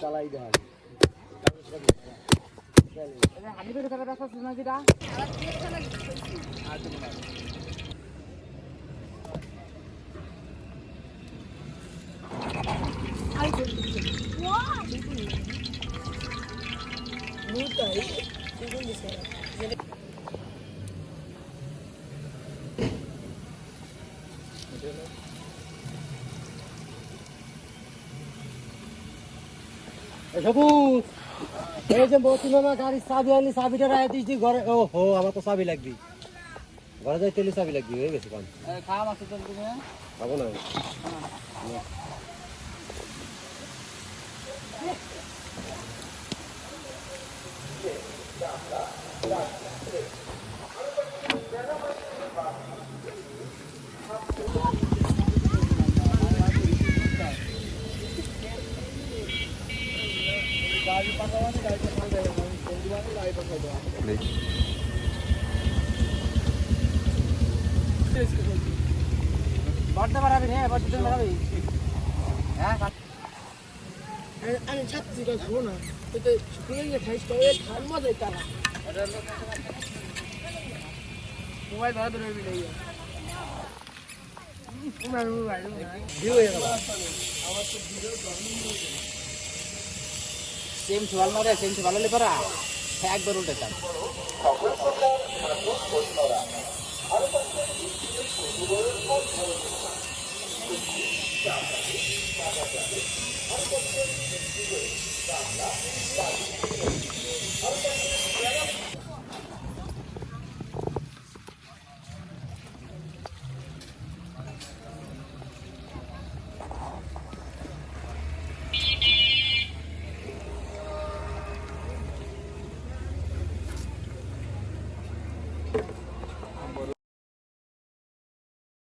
চালাই দেয় হানি করে খাবার রাস্তা শুনা যেটা সবুজ এই যে বলছিল না গাড়ির চাবি আনলি চাবিটা রায় দিস দি ঘরে ও হো আমার তো চাবি লাগবি ঘরে যাই তেলি চাবি লাগবি হয়ে গেছে কাম খাওয়া মাছ তো তুমি খাবো না গাড়ি পাকাওয়ানি গাড়ি পাকাও দেয় বন্ধুবানি গাড়ি পাকাও দেয় বড়তে বাড়াবি রে বড়তে বাড়াবি হ্যাঁ আমি ছাত্রী খাবো না তো স্কুলে খাইস তো খান মজা তারা মোবাইল ধরে ধরে বিলে সেম চুয়াল মারে সেম চুয়াল লে পারা একবার উল্টে চাপ